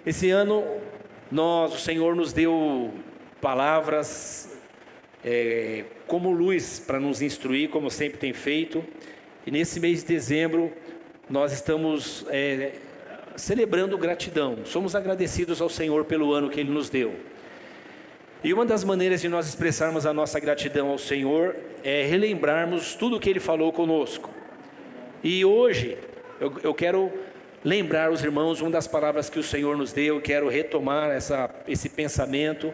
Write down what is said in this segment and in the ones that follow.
Esse ano, o Senhor nos deu palavras como luz para nos instruir, como sempre tem feito. E nesse mês de dezembro, nós estamos celebrando gratidão. Somos agradecidos ao Senhor pelo ano que Ele nos deu. E uma das maneiras de nós expressarmos a nossa gratidão ao Senhor é relembrarmos tudo o que Ele falou conosco. E hoje, eu quero lembrar os irmãos uma das palavras que o Senhor nos deu. Quero retomar esse pensamento,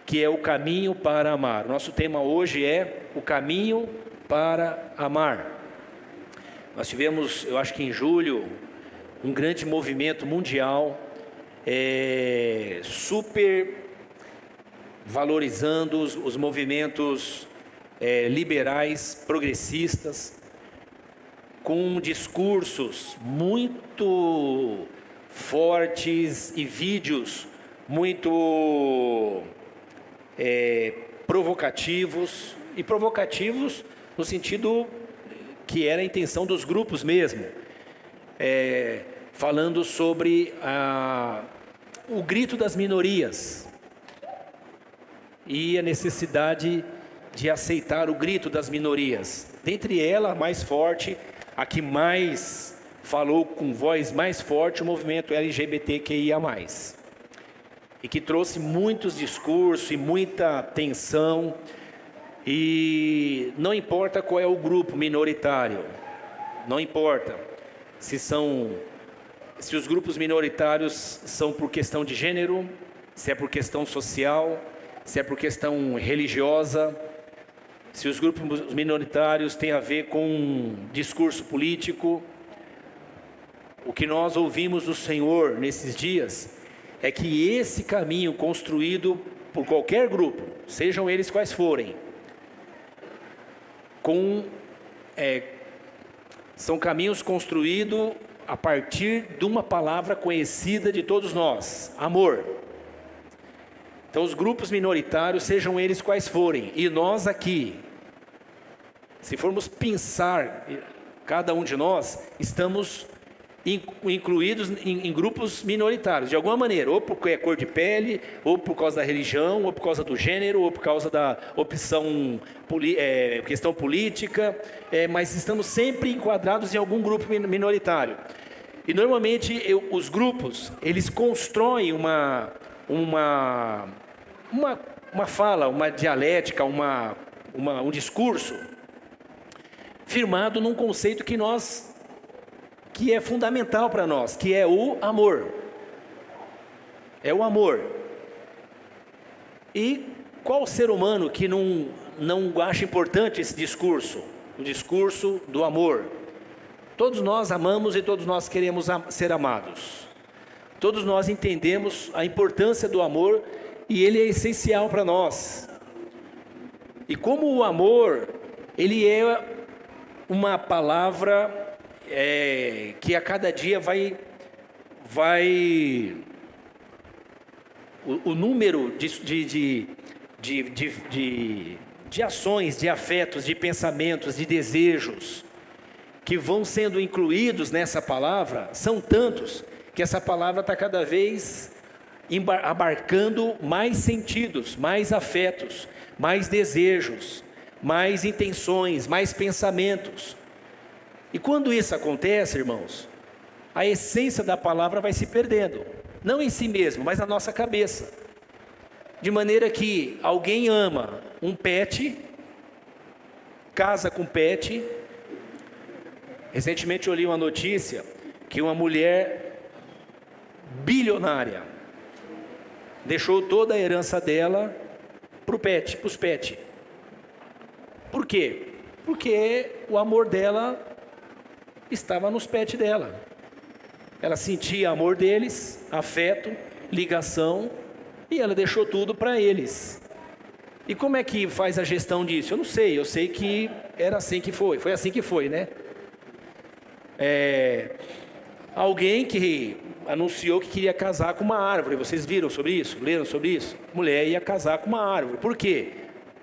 que é o caminho para amar. Nosso tema hoje é o caminho para amar. Nós tivemos, eu acho que em julho, um grande movimento mundial, super valorizando os movimentos liberais, progressistas, com discursos muito fortes e vídeos muito provocativos, e provocativos no sentido que era a intenção dos grupos mesmo, falando sobre o grito das minorias e a necessidade de aceitar o grito das minorias. Dentre elas, a mais forte, a que mais falou com voz mais forte, o movimento LGBTQIA+, e que trouxe muitos discursos e muita tensão. E não importa qual é o grupo minoritário, não importa se os grupos minoritários são por questão de gênero, se é por questão social, se é por questão religiosa, se os grupos minoritários têm a ver com discurso político. O que nós ouvimos do Senhor nesses dias é que esse caminho construído por qualquer grupo, sejam eles quais forem, são caminhos construídos a partir de uma palavra conhecida de todos nós: amor. Então, os grupos minoritários, sejam eles quais forem, e nós aqui, se formos pensar, cada um de nós, estamos incluídos em grupos minoritários, de alguma maneira, ou por cor de pele, ou por causa da religião, ou por causa do gênero, ou por causa da questão política, mas estamos sempre enquadrados em algum grupo minoritário. E normalmente os grupos, eles constroem uma fala, uma dialética, um discurso firmado num conceito que é fundamental para nós, que é o amor. É o amor. E qual ser humano que não acha importante esse discurso? O discurso do amor. Todos nós amamos e todos nós queremos ser amados. Todos nós entendemos a importância do amor e ele é essencial para nós. E como o amor, ele é uma palavra que a cada dia o número de ações, de afetos, de pensamentos, de desejos que vão sendo incluídos nessa palavra são tantos que essa palavra está cada vez abarcando mais sentidos, mais afetos, mais desejos, mais intenções, mais pensamentos. E quando isso acontece, irmãos, a essência da palavra vai se perdendo, não em si mesmo, mas na nossa cabeça. De maneira que alguém ama um pet, casa com pet. Recentemente eu li uma notícia que uma mulher bilionária deixou toda a herança dela para os pets. Por quê? Porque o amor dela estava nos pets dela. Ela sentia amor deles, afeto, ligação, e ela deixou tudo para eles. E como é que faz a gestão disso? Eu não sei, eu sei que era assim que foi assim que foi, né? Alguém que anunciou que queria casar com uma árvore. Vocês viram sobre isso? Leram sobre isso? Mulher ia casar com uma árvore. Por quê?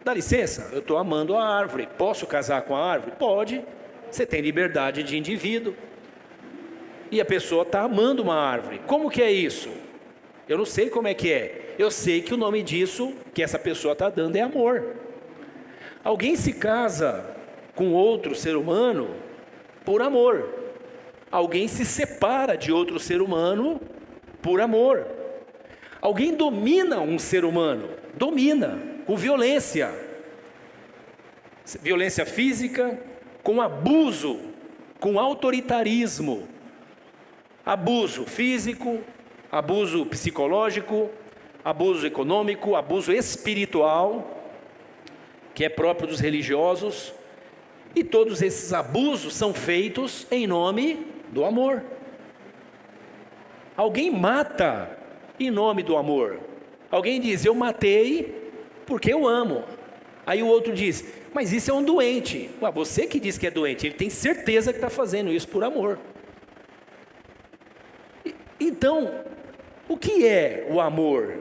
Dá licença, eu estou amando a árvore. Posso casar com a árvore? Pode. Você tem liberdade de indivíduo. E a pessoa está amando uma árvore. Como que é isso? Eu não sei como é que é. Eu sei que o nome disso que essa pessoa está dando é amor. Alguém se casa com outro ser humano por amor. Alguém se separa de outro ser humano por amor. Alguém domina um ser humano, domina com violência. Violência física, com abuso, com autoritarismo. Abuso físico, abuso psicológico, abuso econômico, abuso espiritual, que é próprio dos religiosos. E todos esses abusos são feitos em nome do amor. Alguém mata em nome do amor. Alguém diz, eu matei porque eu amo. Aí o outro diz, mas isso é um doente. Ué, você que diz que é doente, ele tem certeza que está fazendo isso por amor. Então, o que é o amor?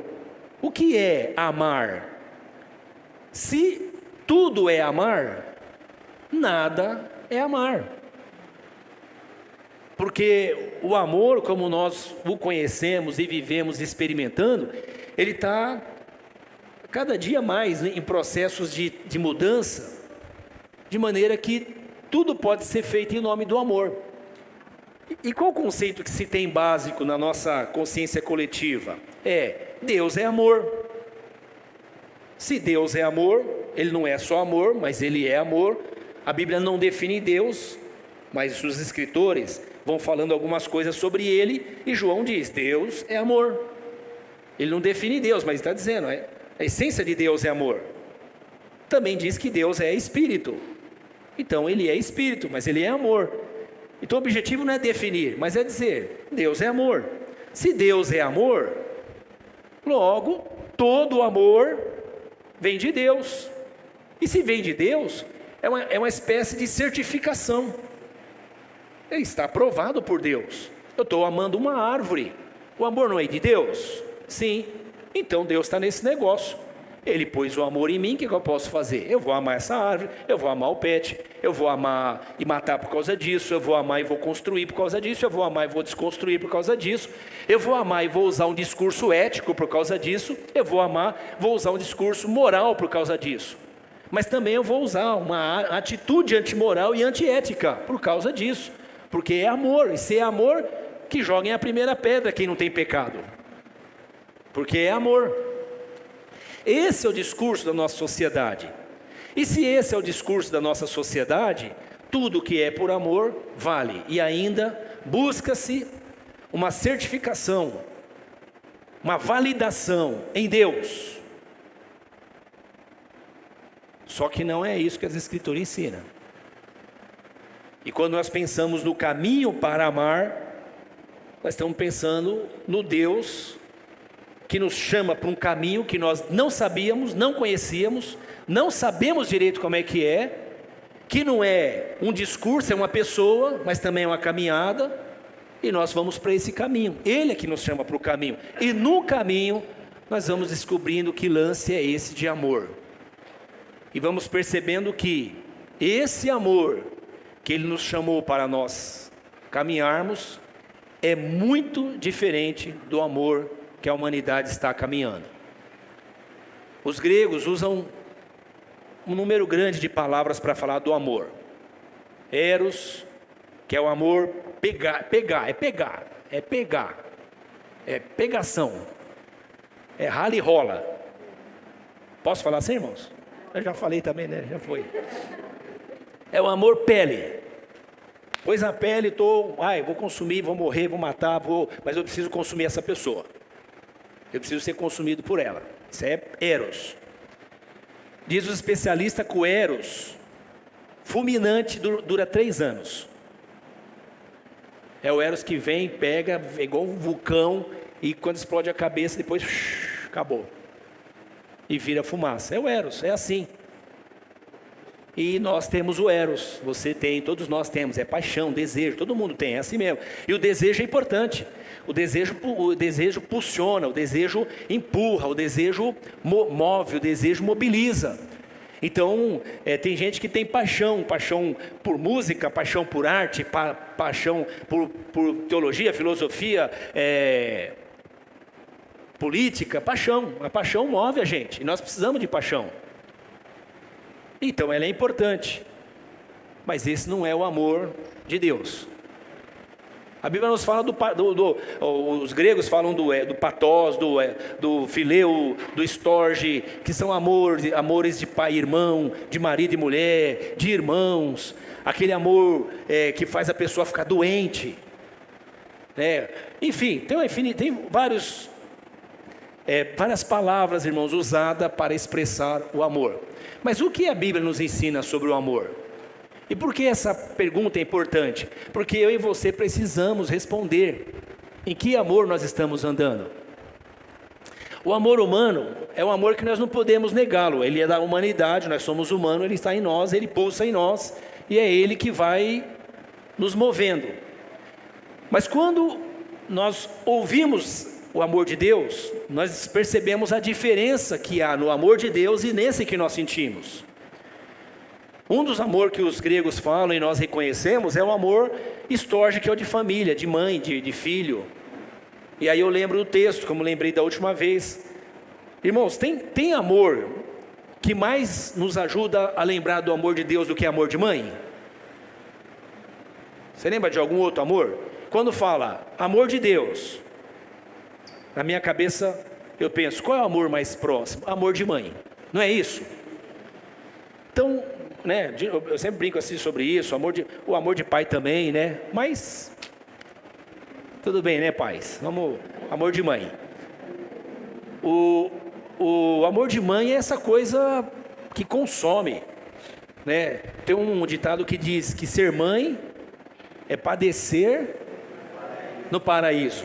O que é amar? Se tudo é amar, nada é amar. Porque o amor, como nós o conhecemos e vivemos experimentando, ele está cada dia mais em processos de mudança, de maneira que tudo pode ser feito em nome do amor. E qual o conceito que se tem básico na nossa consciência coletiva? Deus é amor. Se Deus é amor, Ele não é só amor, mas Ele é amor. A Bíblia não define Deus, mas os escritores vão falando algumas coisas sobre Ele, e João diz, Deus é amor. Ele não define Deus, mas está dizendo, a essência de Deus é amor. Também diz que Deus é Espírito. Então Ele é Espírito, mas Ele é amor. Então o objetivo não é definir, mas é dizer, Deus é amor. Se Deus é amor, logo, todo amor vem de Deus. E se vem de Deus, é uma espécie de certificação. Está aprovado por Deus. Eu estou amando uma árvore. O amor não é de Deus? Sim. Então Deus está nesse negócio. Ele pôs o amor em mim, o que eu posso fazer? Eu vou amar essa árvore, eu vou amar o pet, eu vou amar e matar por causa disso, eu vou amar e vou construir por causa disso, eu vou amar e vou desconstruir por causa disso, eu vou amar e vou usar um discurso ético por causa disso, eu vou amar, vou usar um discurso moral por causa disso. Mas também eu vou usar uma atitude antimoral e antiética por causa disso, porque é amor, e se é amor, que joguem a primeira pedra quem não tem pecado, porque é amor. Esse é o discurso da nossa sociedade. E se esse é o discurso da nossa sociedade, tudo que é por amor vale. E ainda busca-se uma certificação, uma validação em Deus. Só que não é isso que as Escrituras ensinam. E quando nós pensamos no caminho para amar, nós estamos pensando no Deus que nos chama para um caminho que nós não sabíamos, não conhecíamos, não sabemos direito como é, que não é um discurso, é uma pessoa, mas também é uma caminhada, e nós vamos para esse caminho. Ele é que nos chama para o caminho, e no caminho nós vamos descobrindo que lance é esse de amor, e vamos percebendo que esse amor que Ele nos chamou para nós caminharmos, é muito diferente do amor que a humanidade está caminhando. Os gregos usam um número grande de palavras para falar do amor. Eros, que é o amor pegar, é pegação, é rala e rola. Posso falar assim, irmãos? Eu já falei também, né? Já foi. É o amor pele. Pois na pele vou consumir, vou morrer, vou matar, mas eu preciso consumir essa pessoa. Eu preciso ser consumido por ela. Isso é eros. Diz os especialistas que o eros fulminante dura 3 anos. É o eros que vem, pega, é igual um vulcão, e quando explode a cabeça, depois acabou. E vira fumaça. É o eros, é assim. E nós temos o eros, você tem, todos nós temos, é paixão, desejo, todo mundo tem, é assim mesmo. E o desejo é importante. O desejo pulsiona, o desejo empurra, o desejo move, o desejo mobiliza. Então, tem gente que tem paixão por música, paixão por arte, paixão por teologia, filosofia, política, paixão. A paixão move a gente, e nós precisamos de paixão. Então ela é importante, mas esse não é o amor de Deus. A Bíblia nos fala os gregos falam do patós, do fileu, do storge, que são amores de pai e irmão, de marido e mulher, de irmãos, aquele amor que faz a pessoa ficar doente, enfim, tem várias palavras, irmãos, usadas para expressar o amor. Mas o que a Bíblia nos ensina sobre o amor? E por que essa pergunta é importante? Porque eu e você precisamos responder em que amor nós estamos andando. O amor humano é um amor que nós não podemos negá-lo. Ele é da humanidade, nós somos humanos, ele está em nós, ele pulsa em nós, e é ele que vai nos movendo. Mas quando nós ouvimos o amor de Deus, nós percebemos a diferença que há no amor de Deus e nesse que nós sentimos. Um dos amores que os gregos falam e nós reconhecemos é o amor storge, que é o de família, de mãe, de filho. E aí eu lembro do texto, como lembrei da última vez. Irmãos, tem amor que mais nos ajuda a lembrar do amor de Deus do que amor de mãe? Você lembra de algum outro amor? Quando fala amor de Deus, na minha cabeça eu penso, qual é o amor mais próximo? Amor de mãe, não é isso? Então, eu sempre brinco assim sobre isso, o amor de pai também, mas tudo bem, pais? Amor de mãe. O amor de mãe é essa coisa que consome, Tem um ditado que diz que ser mãe é padecer no paraíso.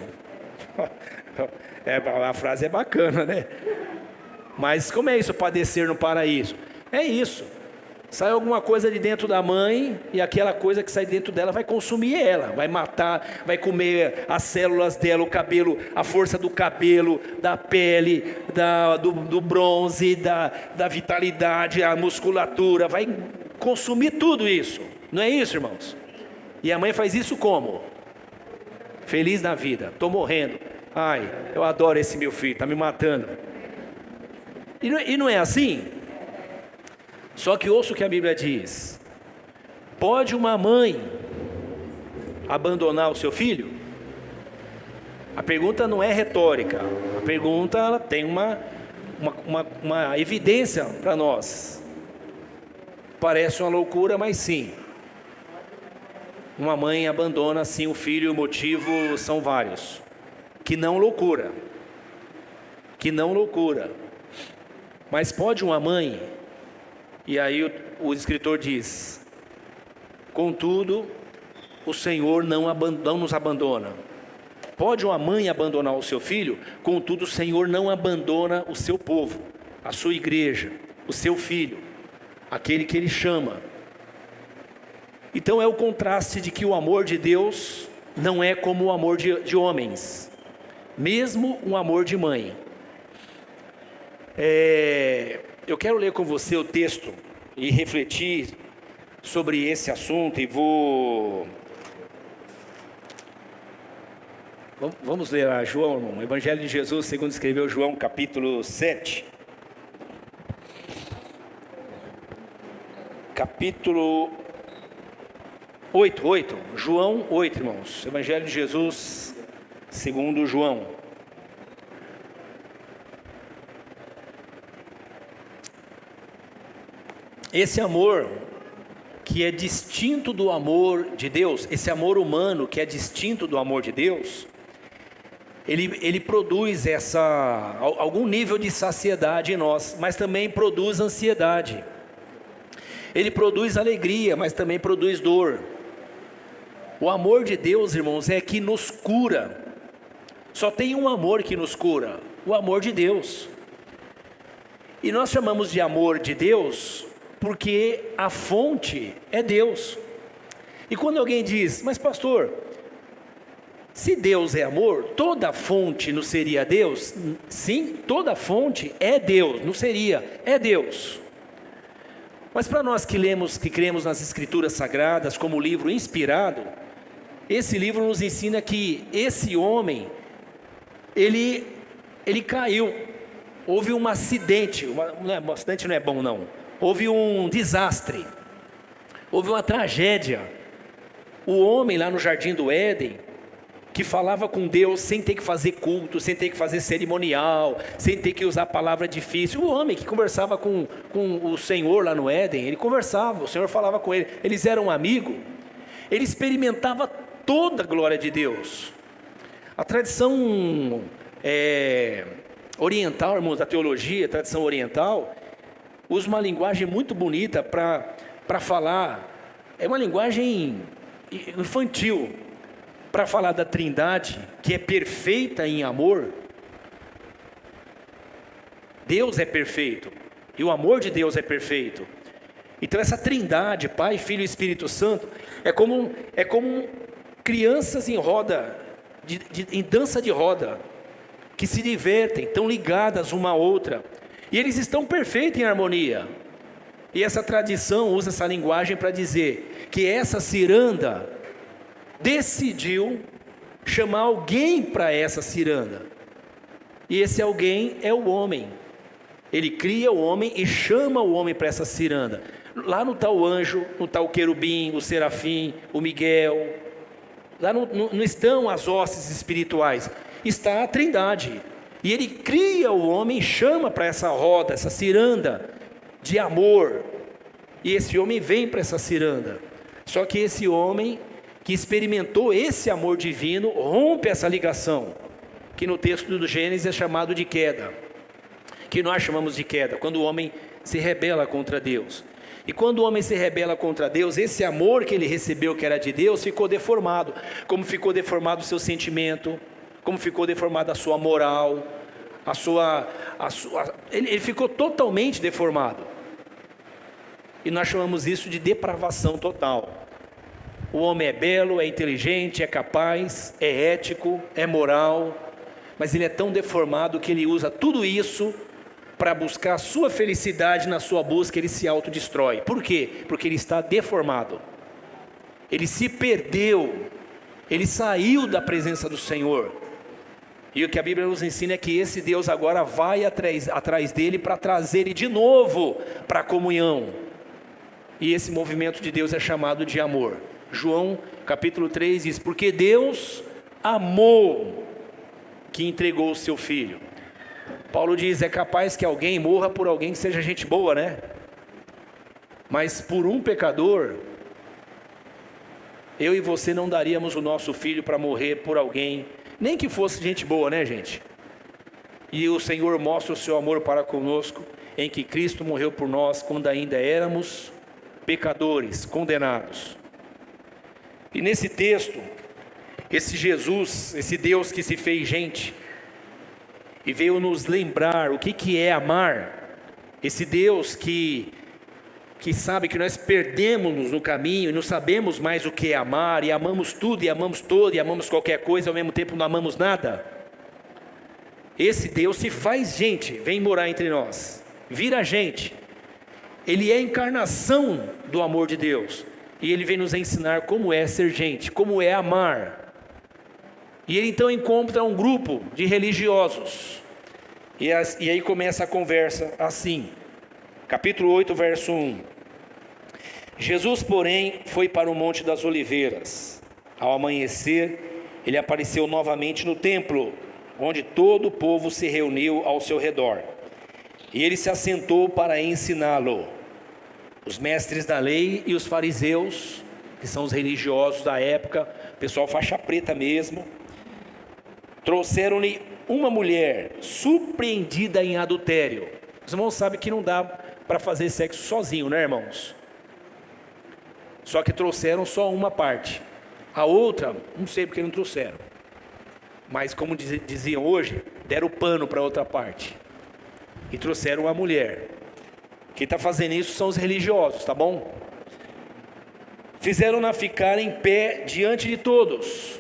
A frase é bacana, Mas como é isso, padecer no paraíso? É isso. Sai alguma coisa de dentro da mãe e aquela coisa que sai dentro dela vai consumir ela, vai matar, vai comer as células dela, o cabelo, a força do cabelo, da pele, do bronze, da vitalidade, a musculatura, vai consumir tudo isso. Não é isso, irmãos? E a mãe faz isso como? Feliz na vida, estou morrendo. Ai, eu adoro esse meu filho, está me matando. E não é assim? Só que ouça o que a Bíblia diz. Pode uma mãe abandonar o seu filho? A pergunta não é retórica. A pergunta ela tem uma evidência para nós. Parece uma loucura, mas sim. Uma mãe abandona sim o filho e o motivo são vários. Que não loucura. Mas pode uma mãe... E aí o escritor diz, contudo, o Senhor não nos abandona. Pode uma mãe abandonar o seu filho? Contudo, o Senhor não abandona o seu povo, a sua igreja, o seu filho, aquele que Ele chama. Então é o contraste de que o amor de Deus não é como o amor de homens, mesmo um amor de mãe. Eu quero ler com você o texto e refletir sobre esse assunto e vamos ler a João, irmão, Evangelho de Jesus, segundo escreveu João, capítulo 7. Capítulo 8, João 8, irmãos, Evangelho de Jesus, segundo João. Esse amor que é distinto do amor de Deus, esse amor humano que é distinto do amor de Deus, ele produz algum nível de saciedade em nós, mas também produz ansiedade. Ele produz alegria, mas também produz dor. O amor de Deus, irmãos, é que nos cura. Só tem um amor que nos cura, o amor de Deus. E nós chamamos de amor de Deus porque a fonte é Deus. E quando alguém diz, mas pastor, se Deus é amor, toda fonte não seria Deus? Sim, toda fonte é Deus, não seria, é Deus. Mas para nós que cremos nas Escrituras Sagradas como livro inspirado, esse livro nos ensina que esse homem, ele ele caiu, houve um acidente, um acidente não é bom não, houve um desastre, houve uma tragédia. O homem lá no Jardim do Éden, que falava com Deus sem ter que fazer culto, sem ter que fazer cerimonial, sem ter que usar palavra difícil. O homem que conversava com o Senhor lá no Éden, ele conversava, o Senhor falava com ele, eles eram amigos, ele experimentava toda a glória de Deus. A tradição oriental, irmãos, da teologia, a tradição oriental, usa uma linguagem muito bonita para falar, é uma linguagem infantil, para falar da Trindade, que é perfeita em amor. Deus é perfeito, e o amor de Deus é perfeito. Então essa Trindade, Pai, Filho e Espírito Santo, é como crianças em roda, em dança de roda, que se divertem, estão ligadas uma à outra, e eles estão perfeitos em harmonia. E essa tradição usa essa linguagem para dizer que essa ciranda decidiu chamar alguém para essa ciranda, e esse alguém é o homem. Ele cria o homem e chama o homem para essa ciranda. Lá no tal anjo, no tal querubim, o serafim, o Miguel, lá não estão as hostes espirituais, está a Trindade, e ele cria o homem e chama para essa roda, essa ciranda de amor, e esse homem vem para essa ciranda. Só que esse homem que experimentou esse amor divino rompe essa ligação, que no texto do Gênesis é chamado de queda, que nós chamamos de queda, quando o homem se rebela contra Deus. E quando o homem se rebela contra Deus, esse amor que ele recebeu, que era de Deus, ficou deformado, como ficou deformado o seu sentimento, como ficou deformada a sua moral, ele ficou totalmente deformado, e nós chamamos isso de depravação total. O homem é belo, é inteligente, é capaz, é ético, é moral, mas ele é tão deformado que ele usa tudo isso para buscar a sua felicidade. Na sua busca ele se autodestrói. Por quê? Porque ele está deformado, ele se perdeu, ele saiu da presença do Senhor. E o que a Bíblia nos ensina é que esse Deus agora vai atrás dele para trazer ele de novo para a comunhão. E esse movimento de Deus é chamado de amor. João capítulo 3 diz: porque Deus amou, que entregou o seu Filho. Paulo diz: é capaz que alguém morra por alguém que seja gente boa, né? Mas por um pecador, eu e você não daríamos o nosso filho para morrer por alguém, nem que fosse gente boa, né, gente? E o Senhor mostra o seu amor para conosco, em que Cristo morreu por nós, quando ainda éramos pecadores, condenados. E nesse texto, esse Jesus, esse Deus que se fez gente, e veio nos lembrar o que é amar, esse Deus que sabe que nós perdemos-nos no caminho, e não sabemos mais o que é amar, e amamos tudo, e amamos todo, e amamos qualquer coisa, ao mesmo tempo não amamos nada. Esse Deus se faz gente, vem morar entre nós, vira gente. Ele é a encarnação do amor de Deus, e Ele vem nos ensinar como é ser gente, como é amar. E Ele então encontra um grupo de religiosos, e aí começa a conversa assim, capítulo 8, verso 1. Jesus, porém, foi para o Monte das Oliveiras. Ao amanhecer, Ele apareceu novamente no templo, onde todo o povo se reuniu ao seu redor, e Ele se assentou para ensiná-lo. Os mestres da lei e os fariseus, que são os religiosos da época, pessoal faixa preta mesmo, trouxeram-lhe uma mulher surpreendida em adultério. Os irmãos sabem que não dá para fazer sexo sozinho, né, irmãos? Só que trouxeram só uma parte, a outra, não sei porque não trouxeram, mas como diziam hoje, deram o pano para a outra parte, e trouxeram a mulher. Quem está fazendo isso são os religiosos, tá bom? Fizeram-na ficar em pé diante de todos,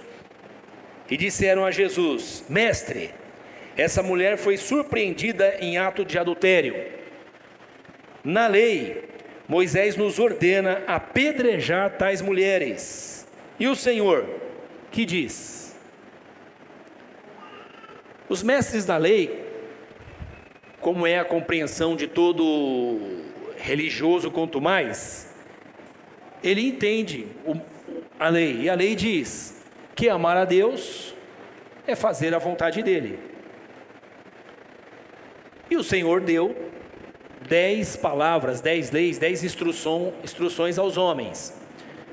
e disseram a Jesus: mestre, essa mulher foi surpreendida em ato de adultério. Na lei, Moisés nos ordena apedrejar tais mulheres. E o Senhor, que diz? Os mestres da lei como é a compreensão de todo religioso, quanto mais, ele entende a lei, e a lei diz que amar a Deus é fazer a vontade dele. E o Senhor deu 10 palavras, 10 leis, 10 instruções aos homens,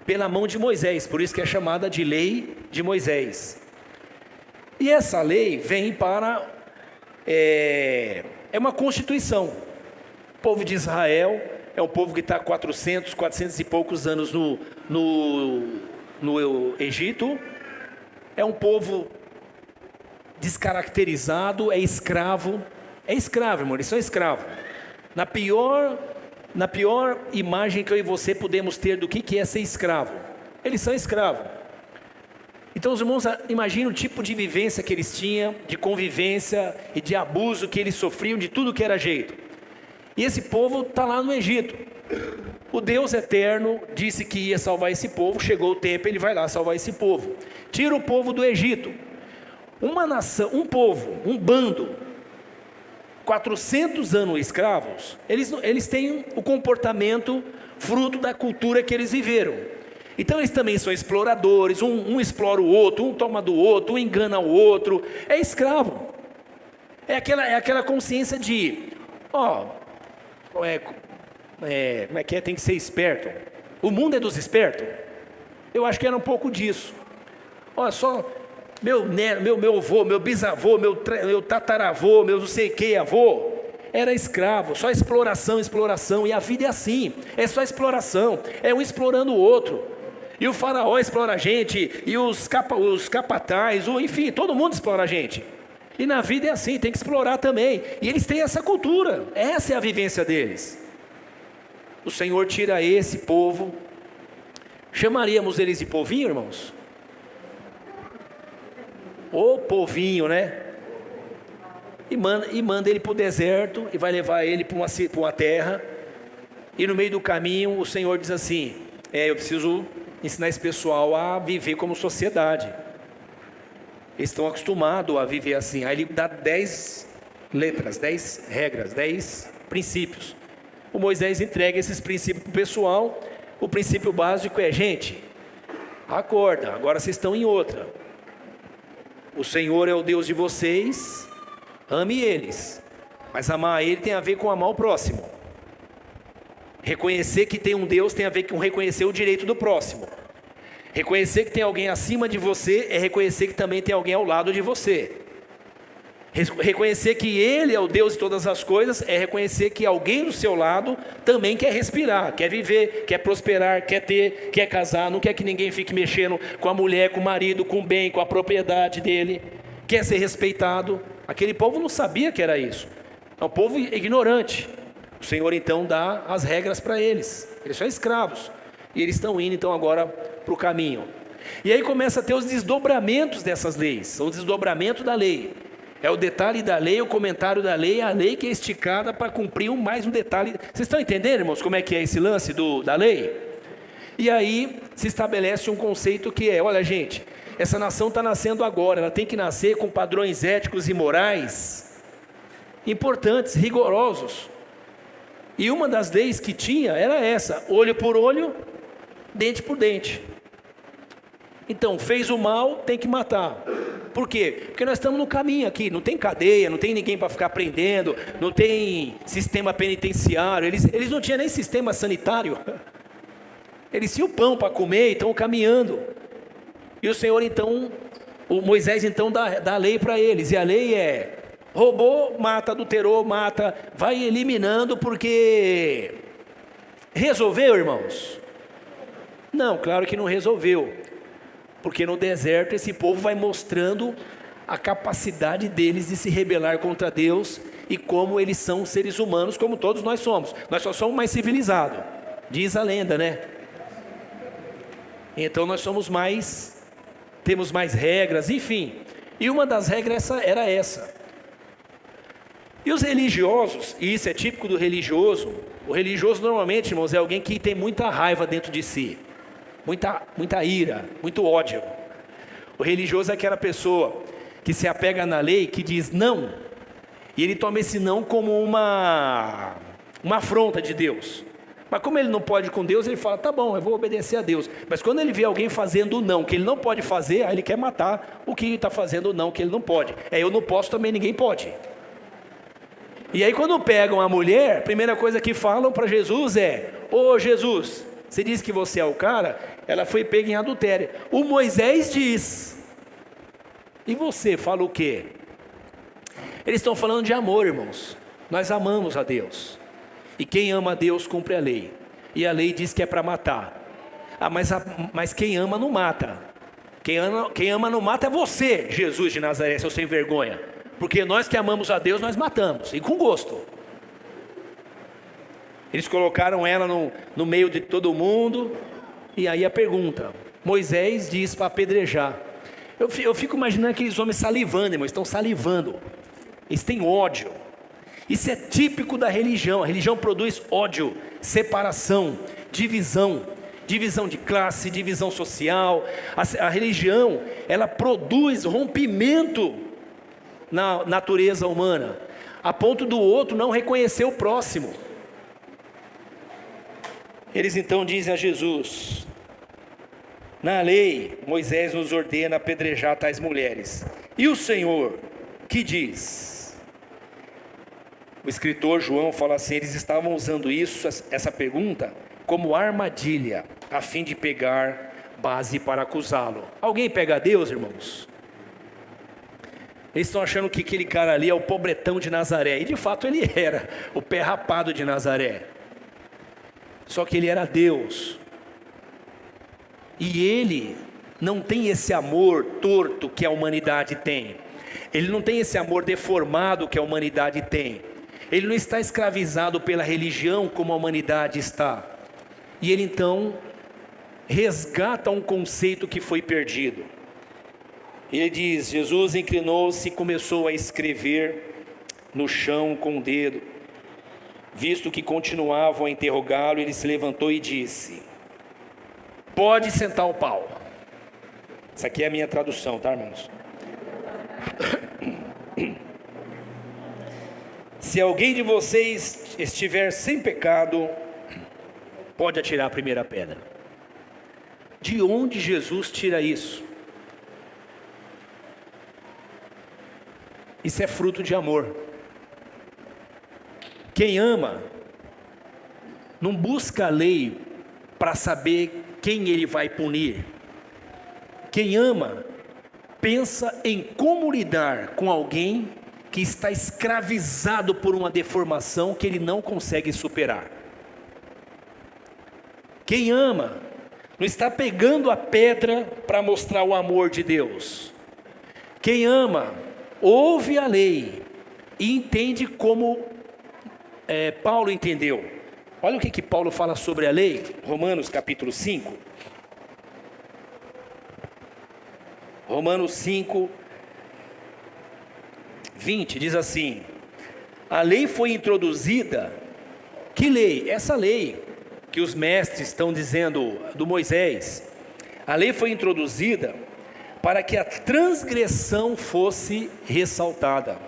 pela mão de Moisés, por isso que é chamada de lei de Moisés. E essa lei vem para, é uma constituição. O povo de Israel é um povo que está 400 e poucos anos no Egito, é um povo descaracterizado, é escravo, irmão, eles são escravos. Na pior imagem que eu e você podemos ter do que é ser escravo, eles são escravos. Então os irmãos, imaginem o tipo de vivência que eles tinham, de convivência e de abuso que eles sofriam, de tudo que era jeito. E esse povo está lá no Egito. O Deus eterno disse que ia salvar esse povo, chegou o tempo, ele vai lá salvar esse povo. Tira o povo do Egito. Uma nação, um povo, um bando, 400 anos escravos, eles têm o comportamento fruto da cultura que eles viveram. Então eles também são exploradores, um explora o outro, um toma do outro, um engana o outro, é escravo. É aquela consciência de, como é que é? Tem que ser esperto. O mundo é dos espertos. Eu acho que era um pouco disso. Olha só, meu avô, meu bisavô, meu tataravô, meu não sei que avô, era escravo, só exploração, e a vida é assim, é só exploração, é um explorando o outro, e o faraó explora a gente, e os capatazes, enfim, todo mundo explora a gente, e na vida é assim, tem que explorar também, e eles têm essa cultura, essa é a vivência deles. O Senhor tira esse povo, chamaríamos eles de povinho, irmãos? O povinho, né? E manda ele para o deserto, e vai levar ele para uma terra, e no meio do caminho o Senhor diz assim, eu preciso ensinar esse pessoal a viver como sociedade, eles estão acostumados a viver assim. Aí ele dá 10 letras, 10 regras, 10 princípios. O Moisés entrega esses princípios para o pessoal. O princípio básico é, gente, acorda, agora vocês estão em outra. O Senhor é o Deus de vocês, ame eles, mas amar ele tem a ver com amar o próximo. Reconhecer que tem um Deus tem a ver com reconhecer o direito do próximo. Reconhecer que tem alguém acima de você é reconhecer que também tem alguém ao lado de você. Reconhecer que Ele é o Deus de todas as coisas é reconhecer que alguém do seu lado também quer respirar, quer viver, quer prosperar, quer casar, não quer que ninguém fique mexendo com a mulher, com o marido, com o bem, com a propriedade dele, quer ser respeitado. Aquele povo não sabia que era isso, é um povo ignorante. O Senhor então dá as regras para eles, eles são escravos, e eles estão indo então agora para o caminho. E aí começa a ter os desdobramentos dessas leis, são o desdobramento da lei. É o detalhe da lei, o comentário da lei, a lei que é esticada para cumprir mais um detalhe. Vocês estão entendendo, irmãos, como é que é esse lance da lei? E aí se estabelece um conceito que é, olha gente, essa nação está nascendo agora, ela tem que nascer com padrões éticos e morais importantes, rigorosos. E uma das leis que tinha era essa, olho por olho, dente por dente. Então, fez o mal, tem que matar. Por quê? Porque nós estamos no caminho aqui, não tem cadeia, não tem ninguém para ficar prendendo, não tem sistema penitenciário, eles não tinham nem sistema sanitário, eles tinham pão para comer e estão caminhando. E o Senhor então, o Moisés então dá a lei para eles, e a lei é, roubou, mata, adulterou, mata, vai eliminando, porque resolveu, irmãos? Não, claro que não resolveu. Porque no deserto esse povo vai mostrando a capacidade deles de se rebelar contra Deus e como eles são seres humanos, como todos nós somos. Nós só somos mais civilizados, diz a lenda, né? Então nós somos temos mais regras, enfim. E uma das regras era essa. E os religiosos, e isso é típico do religioso, o religioso normalmente, irmãos, é alguém que tem muita raiva dentro de si. Muita ira, muito ódio. O religioso é aquela pessoa que se apega na lei, que diz não, E ele toma esse não como uma afronta de Deus. Mas como ele não pode com Deus, ele fala, tá bom, eu vou obedecer a Deus. Mas quando ele vê alguém fazendo o não, que ele não pode fazer, aí ele quer matar o que está fazendo o não, que ele não pode. Eu não posso, também ninguém pode. E aí quando pegam a mulher, a primeira coisa que falam para Jesus é, ô Jesus, você diz que você é o cara, ela foi pega em adultério. O Moisés diz, e você fala o quê? Eles estão falando de amor, irmãos. Nós amamos a Deus. E quem ama a Deus cumpre a lei. E a lei diz que é para matar. Mas quem ama não mata. Quem ama não mata é você, Jesus de Nazaré, seu sem vergonha. Porque nós que amamos a Deus, nós matamos. E com gosto. Eles colocaram ela no meio de todo mundo. E aí a pergunta. Moisés diz para apedrejar. Eu fico imaginando aqueles homens salivando, irmãos. Estão salivando. Eles têm ódio. Isso é típico da religião. A religião produz ódio, separação, divisão de classe, divisão social. A religião, ela produz rompimento na natureza humana, a ponto do outro não reconhecer o próximo. Eles então dizem a Jesus, na lei, Moisés nos ordena apedrejar tais mulheres. E o Senhor, que diz? O escritor João fala assim, eles estavam usando essa pergunta, como armadilha, a fim de pegar base para acusá-lo. Alguém pega Deus, irmãos? Eles estão achando que aquele cara ali é o pobretão de Nazaré, e de fato ele era, o pé rapado de Nazaré. Só que ele era Deus. E ele não tem esse amor torto que a humanidade tem. Ele não tem esse amor deformado que a humanidade tem. Ele não está escravizado pela religião como a humanidade está. E ele então resgata um conceito que foi perdido. Ele diz, Jesus inclinou-se e começou a escrever no chão com o dedo. Visto que continuavam a interrogá-lo, ele se levantou e disse, pode sentar o pau. Essa aqui é a minha tradução, tá, irmãos? Se alguém de vocês estiver sem pecado, pode atirar a primeira pedra. De onde Jesus tira isso? Isso é fruto de amor. Quem ama, não busca a lei para saber quem ele vai punir. Quem ama, pensa em como lidar com alguém que está escravizado por uma deformação que ele não consegue superar. Quem ama, não está pegando a pedra para mostrar o amor de Deus. Quem ama, ouve a lei e entende como Paulo entendeu. Olha o que Paulo fala sobre a lei, Romanos capítulo 5. Romanos 5, 20, diz assim, a lei foi introduzida, que lei? Essa lei que os mestres estão dizendo do Moisés, a lei foi introduzida para que a transgressão fosse ressaltada,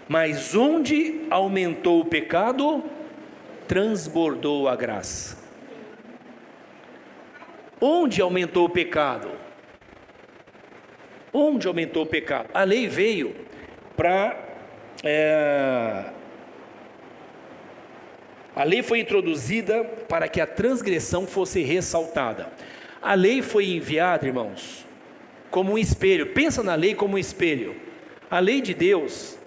mas onde aumentou o pecado, transbordou a graça. Onde aumentou o pecado? Onde aumentou o pecado? A lei veio a lei foi introduzida para que a transgressão fosse ressaltada. A lei foi enviada, irmãos, como um espelho. Pensa na lei como um espelho. A lei de Deus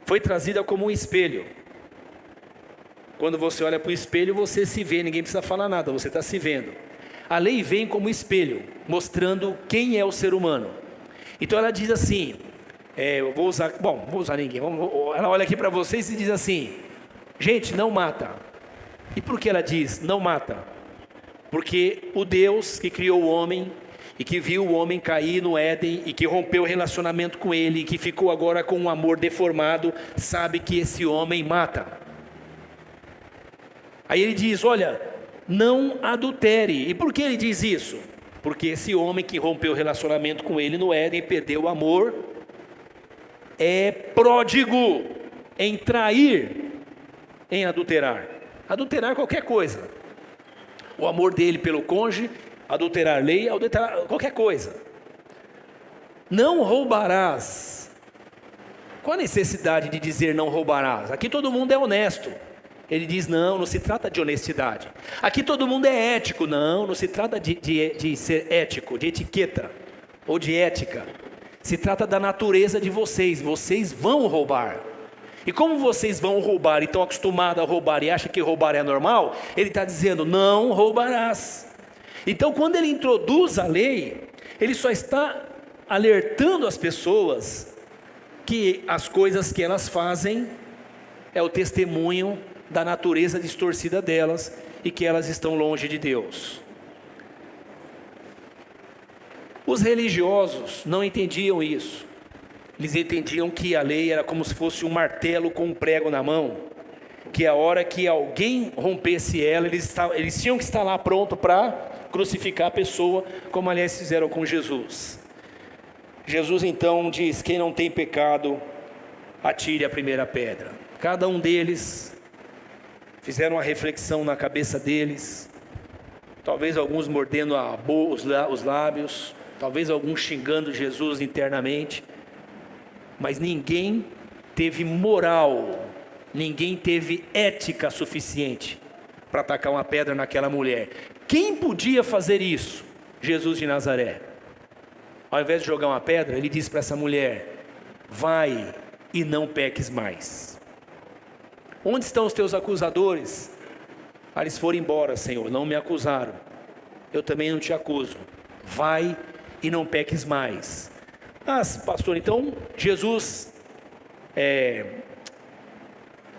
foi trazida como um espelho. Quando você olha para o espelho, você se vê, ninguém precisa falar nada, você está se vendo. A lei vem como espelho, mostrando quem é o ser humano. Então ela diz assim, vou usar ninguém, ela olha aqui para vocês e diz assim, gente, não mata. E por que ela diz, não mata? Porque o Deus que criou o homem, e que viu o homem cair no Éden, e que rompeu o relacionamento com ele, e que ficou agora com um amor deformado, sabe que esse homem mata. Aí ele diz, olha, não adultere. E por que ele diz isso? Porque esse homem que rompeu o relacionamento com ele no Éden, perdeu o amor é pródigo em trair, em adulterar. Adulterar qualquer coisa. O amor dele pelo cônjuge, adulterar lei, adulterar qualquer coisa. Não roubarás. Qual a necessidade de dizer não roubarás? Aqui todo mundo é honesto. Ele diz não, não se trata de honestidade. Aqui todo mundo é ético. Não, não se trata de ser ético, de etiqueta ou de ética. Se trata da natureza de vocês. Vocês vão roubar. E como vocês vão roubar e estão acostumados a roubar e acham que roubar é normal, ele está dizendo não roubarás. Então quando ele introduz a lei, ele só está alertando as pessoas que as coisas que elas fazem é o testemunho da natureza distorcida delas e que elas estão longe de Deus. Os religiosos não entendiam isso. Eles entendiam que a lei era como se fosse um martelo com um prego na mão, que a hora que alguém rompesse ela, eles tinham que estar lá pronto para crucificar a pessoa, como aliás fizeram com Jesus. Jesus então diz: quem não tem pecado, atire a primeira pedra. Cada um deles fizeram uma reflexão na cabeça deles, talvez alguns mordendo os lábios, talvez alguns xingando Jesus internamente, mas ninguém teve moral, ninguém teve ética suficiente para atacar uma pedra naquela mulher. Quem podia fazer isso? Jesus de Nazaré. Ao invés de jogar uma pedra, ele disse para essa mulher: vai e não peques mais. Onde estão os teus acusadores? Eles foram embora, Senhor, não me acusaram. Eu também não te acuso. Vai e não peques mais. Ah, pastor, então Jesus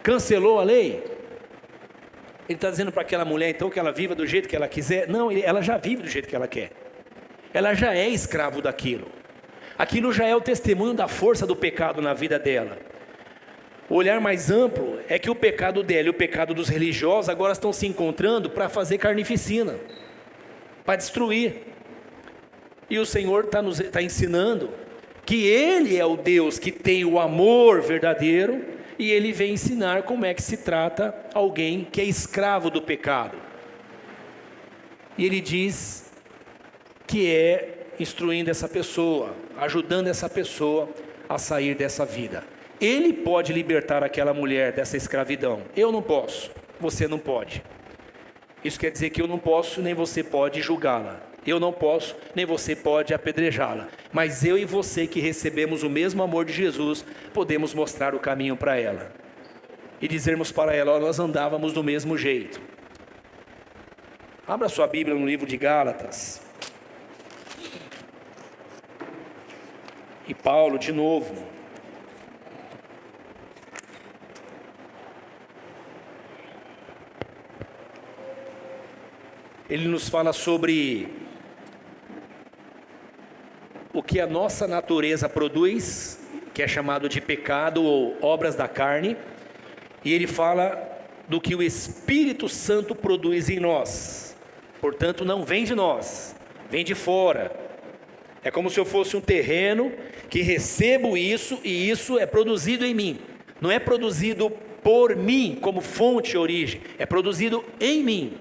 cancelou a lei? Ele está dizendo para aquela mulher então que ela viva do jeito que ela quiser? Não, ela já vive do jeito que ela quer. Ela já é escravo daquilo. Aquilo já é o testemunho da força do pecado na vida dela. O olhar mais amplo é que o pecado dela e o pecado dos religiosos agora estão se encontrando para fazer carnificina, para destruir. E o Senhor está ensinando que Ele é o Deus que tem o amor verdadeiro, e Ele vem ensinar como é que se trata alguém que é escravo do pecado. E Ele diz que é instruindo essa pessoa, ajudando essa pessoa a sair dessa vida. Ele pode libertar aquela mulher dessa escravidão. Eu não posso, você não pode. Isso quer dizer que eu não posso, nem você pode julgá-la. Eu não posso, nem você pode apedrejá-la. Mas eu e você que recebemos o mesmo amor de Jesus, podemos mostrar o caminho para ela. E dizermos para ela: nós andávamos do mesmo jeito. Abra sua Bíblia no livro de Gálatas. E Paulo, de novo, ele nos fala sobre o que a nossa natureza produz, que é chamado de pecado ou obras da carne, e ele fala do que o Espírito Santo produz em nós. Portanto, não vem de nós, vem de fora. É como se eu fosse um terreno que recebo isso, e isso é produzido em mim. Não é produzido por mim como fonte e origem, é produzido em mim.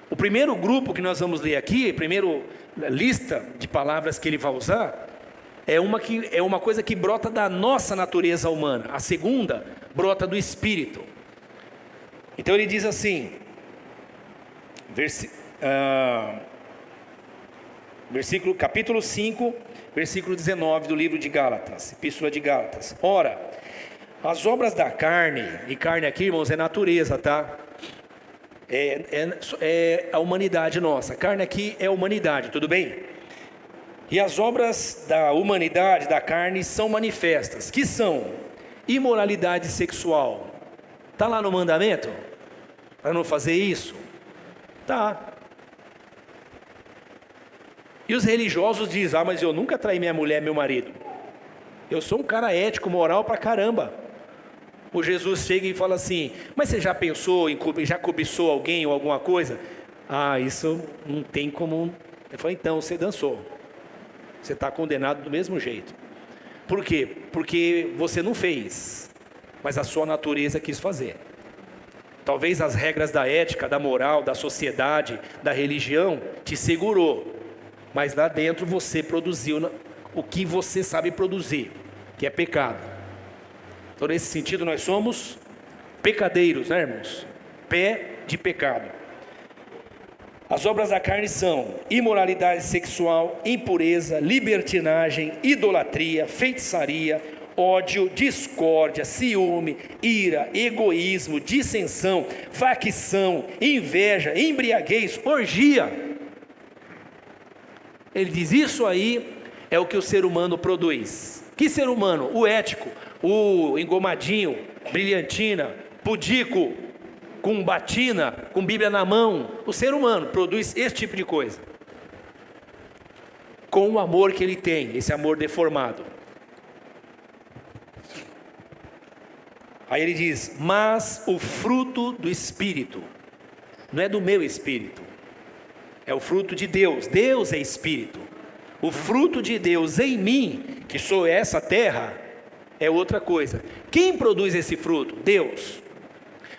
O primeiro grupo que nós vamos ler aqui, a primeira lista de palavras que ele vai usar, é uma coisa que brota da nossa natureza humana. A segunda brota do Espírito. Então ele diz assim, capítulo 5, versículo 19 do livro de Gálatas, Epístola de Gálatas. Ora, as obras da carne, e carne aqui, irmãos, é natureza, tá? É a humanidade nossa. Carne aqui é a humanidade, tudo bem? E as obras da humanidade, da carne, são manifestas, que são imoralidade sexual. Está lá no mandamento? Para não fazer isso? Tá. E os religiosos dizem: mas eu nunca traí minha mulher, meu marido. Eu sou um cara ético, moral pra caramba. O Jesus chega e fala assim: mas você já pensou já cobiçou alguém ou alguma coisa? Ah, isso não tem como. Eu falei: então, você dançou. Você está condenado do mesmo jeito. Por quê? Porque você não fez, mas a sua natureza quis fazer. Talvez as regras da ética, da moral, da sociedade, da religião te segurou, mas lá dentro você produziu o que você sabe produzir, que é pecado. Então, nesse sentido, nós somos pecadeiros, né, irmãos? Pé de pecado. As obras da carne são imoralidade sexual, impureza, libertinagem, idolatria, feitiçaria, ódio, discórdia, ciúme, ira, egoísmo, dissensão, facção, inveja, embriaguez, orgia. Ele diz: isso aí é o que o ser humano produz. Que ser humano? O ético, o engomadinho, brilhantina, pudico, com batina, com Bíblia na mão. O ser humano produz esse tipo de coisa, com o amor que ele tem, esse amor deformado. Aí ele diz: mas o fruto do Espírito, não é do meu espírito, é o fruto de Deus. Deus é Espírito. O fruto de Deus em mim, que sou essa terra, é outra coisa. Quem produz esse fruto? Deus.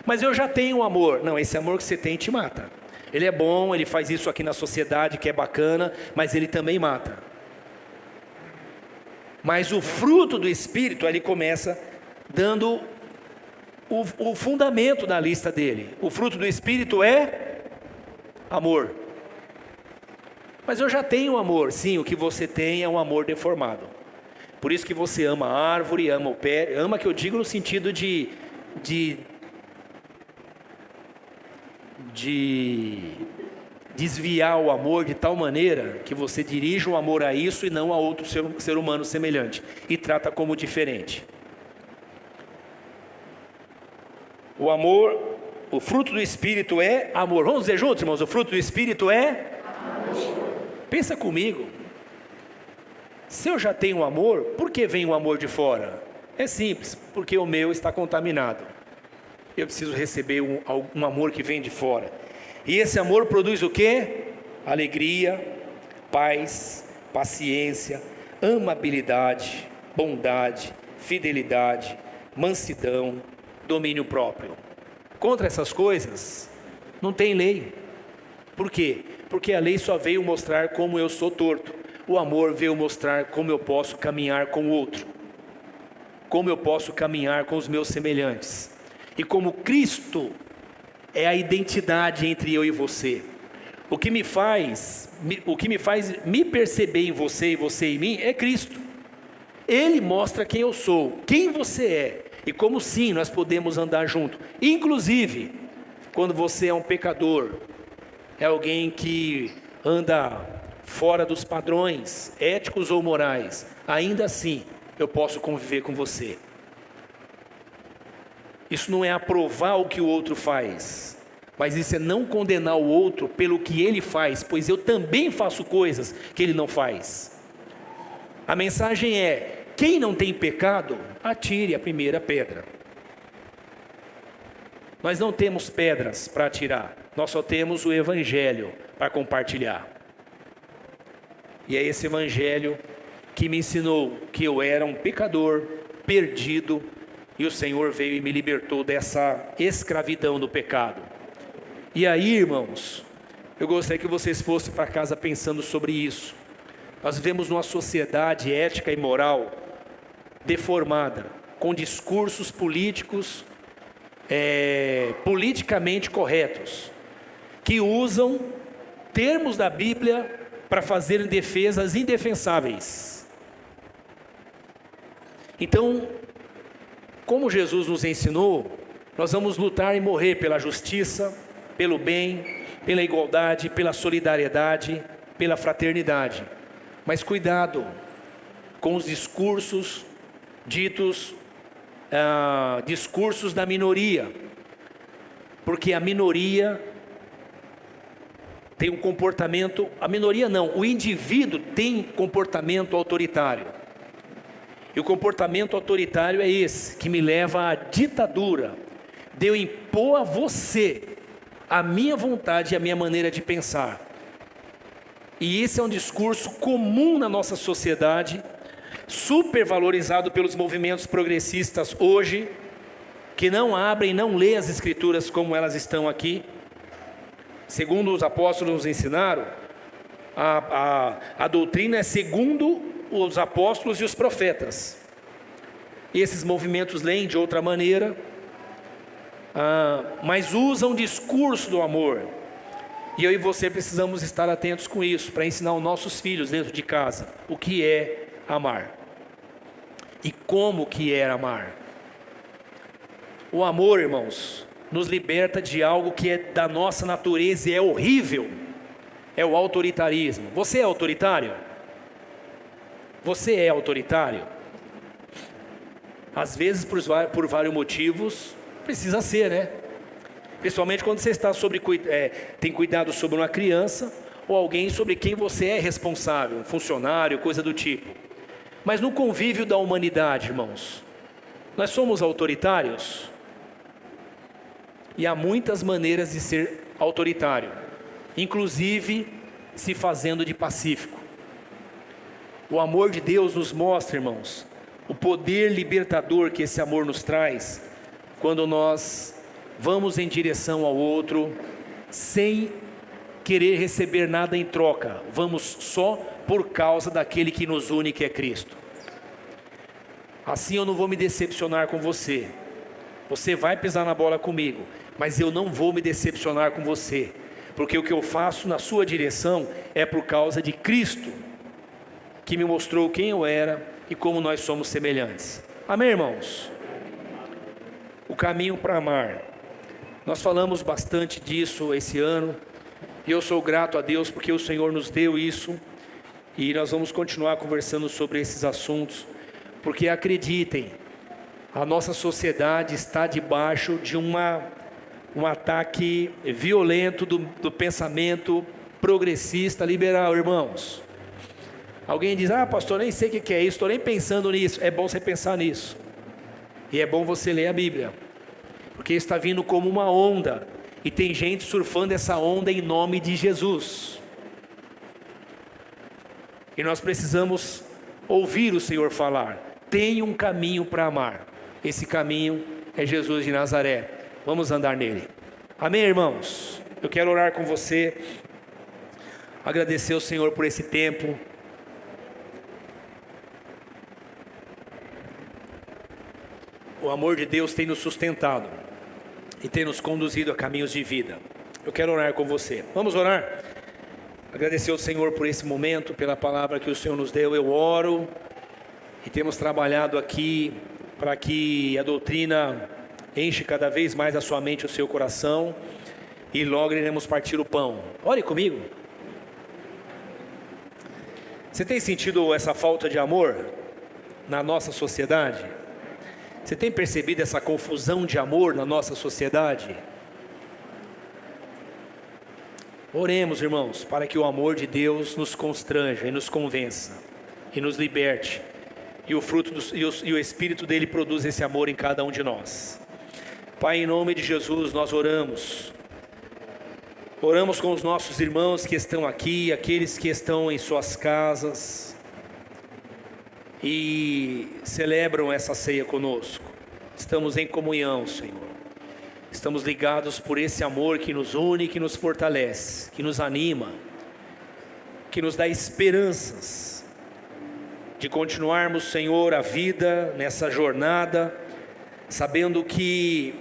Mas eu já tenho amor. Não, esse amor que você tem te mata. Ele é bom, ele faz isso aqui na sociedade, que é bacana, mas ele também mata. Mas o fruto do Espírito, ele começa dando o fundamento da lista dele. O fruto do Espírito é amor. Mas eu já tenho amor. Sim, o que você tem é um amor deformado. Por isso que você ama a árvore, ama o pé. Ama, que eu digo no sentido de desviar o amor de tal maneira que você dirige o amor a isso e não a outro ser humano semelhante, e trata como diferente. O amor, o fruto do Espírito é amor. Vamos dizer juntos, irmãos: o fruto do Espírito é amor. Pensa comigo, se eu já tenho amor, por que vem o amor de fora? É simples, porque o meu está contaminado. Eu preciso receber um amor que vem de fora. E esse amor produz o quê? Alegria, paz, paciência, amabilidade, bondade, fidelidade, mansidão, domínio próprio. Contra essas coisas não tem lei. Por quê? Porque a lei só veio mostrar como eu sou torto. O amor veio mostrar como eu posso caminhar com o outro, como eu posso caminhar com os meus semelhantes. E como Cristo é a identidade entre eu e você. O que me faz me perceber em você e você em mim é Cristo. Ele mostra quem eu sou, quem você é, e como sim nós podemos andar junto. Inclusive, quando você é um pecador, é alguém que anda fora dos padrões éticos ou morais, ainda assim eu posso conviver com você. Isso não é aprovar o que o outro faz, mas isso é não condenar o outro pelo que ele faz, pois eu também faço coisas que ele não faz. A mensagem é: quem não tem pecado, atire a primeira pedra. Nós não temos pedras para atirar, nós só temos o Evangelho para compartilhar. E é esse Evangelho que me ensinou que eu era um pecador, perdido, e o Senhor veio e me libertou dessa escravidão do pecado. E aí, irmãos, eu gostaria que vocês fossem para casa pensando sobre isso. Nós vivemos numa sociedade ética e moral deformada, com discursos políticos politicamente corretos, que usam termos da Bíblia para fazerem defesas indefensáveis. Então, como Jesus nos ensinou, nós vamos lutar e morrer pela justiça, pelo bem, pela igualdade, pela solidariedade, pela fraternidade. Mas cuidado com os discursos ditos discursos da minoria, porque a minoria tem um comportamento, o indivíduo tem comportamento autoritário, e o comportamento autoritário é esse, que me leva à ditadura, de eu impor a você a minha vontade e a minha maneira de pensar. E esse é um discurso comum na nossa sociedade, supervalorizado pelos movimentos progressistas hoje, que não abrem, não lêem as Escrituras como elas estão aqui. Segundo os apóstolos nos ensinaram, a doutrina é segundo os apóstolos e os profetas. E esses movimentos leem de outra maneira, mas usam o discurso do amor. E eu e você precisamos estar atentos com isso, para ensinar os nossos filhos dentro de casa o que é amar e como que é amar. O amor, irmãos, nos liberta de algo que é da nossa natureza e é horrível, é o autoritarismo. Você é autoritário? Você é autoritário? Às vezes, por vários motivos, precisa ser, né? Principalmente quando você está tem cuidado sobre uma criança ou alguém sobre quem você é responsável, um funcionário, coisa do tipo. Mas no convívio da humanidade, irmãos, nós somos autoritários? E há muitas maneiras de ser autoritário, inclusive se fazendo de pacífico. O amor de Deus nos mostra, irmãos, o poder libertador que esse amor nos traz, quando nós vamos em direção ao outro, sem querer receber nada em troca, vamos só por causa daquele que nos une, que é Cristo. Assim eu não vou me decepcionar com você. Você vai pisar na bola comigo, mas eu não vou me decepcionar com você, porque o que eu faço na sua direção é por causa de Cristo, que me mostrou quem eu era e como nós somos semelhantes. Amém, irmãos? O caminho para amar. Nós falamos bastante disso esse ano, e eu sou grato a Deus porque o Senhor nos deu isso, e nós vamos continuar conversando sobre esses assuntos, porque acreditem, a nossa sociedade está debaixo de um ataque violento do pensamento progressista liberal, irmãos. Alguém diz, pastor, nem sei o que é isso, estou nem pensando nisso. É bom você pensar nisso, e é bom você ler a Bíblia, porque está vindo como uma onda, e tem gente surfando essa onda em nome de Jesus, e nós precisamos ouvir o Senhor falar. Tem um caminho para amar, esse caminho é Jesus de Nazaré, vamos andar nele. Amém, irmãos? Eu quero orar com você, agradecer ao Senhor por esse tempo. O amor de Deus tem nos sustentado e tem nos conduzido a caminhos de vida. Eu quero orar com você. Vamos orar? Agradecer ao Senhor por esse momento, pela palavra que o Senhor nos deu. Eu oro e temos trabalhado aqui para que a doutrina enche cada vez mais a sua mente e o seu coração, e logo iremos partir o pão. Ore comigo. Você tem sentido essa falta de amor na nossa sociedade? Você tem percebido essa confusão de amor na nossa sociedade? Oremos, irmãos, para que o amor de Deus nos constranja e nos convença e nos liberte, e o Espírito dele produz esse amor em cada um de nós. Pai, em nome de Jesus nós oramos com os nossos irmãos que estão aqui, aqueles que estão em suas casas e celebram essa ceia conosco. Estamos em comunhão, Senhor. Estamos ligados por esse amor que nos une, que nos fortalece, que nos anima, que nos dá esperanças de continuarmos, Senhor, a vida nessa jornada, sabendo que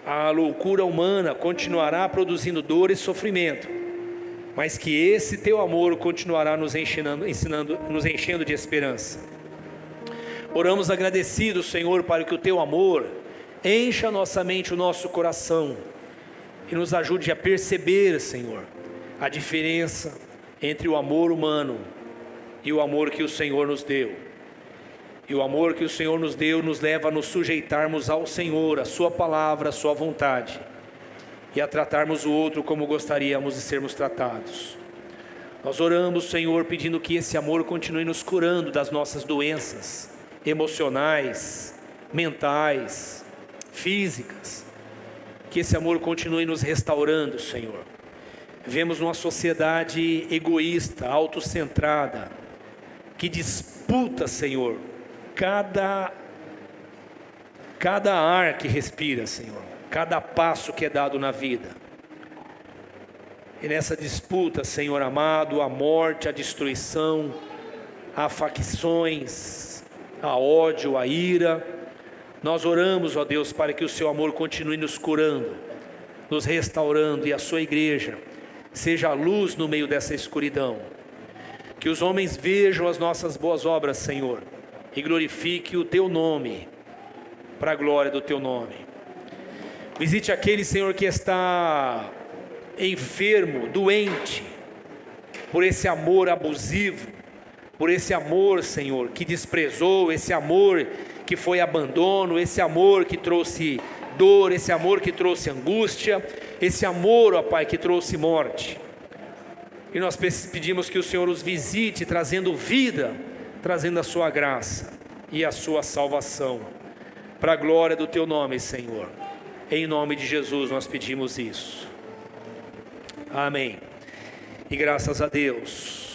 a loucura humana continuará produzindo dor e sofrimento, mas que esse teu amor continuará nos enchendo de esperança. Oramos agradecidos, Senhor, para que o teu amor encha a nossa mente, o nosso coração, e nos ajude a perceber, Senhor, a diferença entre o amor humano e o amor que o Senhor nos deu. E o amor que o Senhor nos deu nos leva a nos sujeitarmos ao Senhor, a sua palavra, a sua vontade, e a tratarmos o outro como gostaríamos de sermos tratados. Nós oramos, Senhor, pedindo que esse amor continue nos curando das nossas doenças emocionais, mentais, físicas, que esse amor continue nos restaurando, que disputa, Senhor, cada ar que respira, Senhor, cada passo que é dado na vida. E nessa disputa, Senhor amado, a morte, a destruição, há facções, há ódio, há ira. Nós oramos, ó Deus, para que o seu amor continue nos curando, nos restaurando, e a sua igreja seja a luz no meio dessa escuridão. Que os homens vejam as nossas boas obras, Senhor, e glorifique o teu nome, para a glória do teu nome. Visite aquele, Senhor, que está enfermo, doente, por esse amor abusivo, por esse amor, Senhor, que desprezou, esse amor que foi abandono, esse amor que trouxe dor, esse amor que trouxe angústia, esse amor, ó Pai, que trouxe morte. E nós pedimos que o Senhor os visite, trazendo vida, trazendo a sua graça e a sua salvação, para a glória do teu nome, Senhor. Em nome de Jesus nós pedimos isso. Amém. E graças a Deus.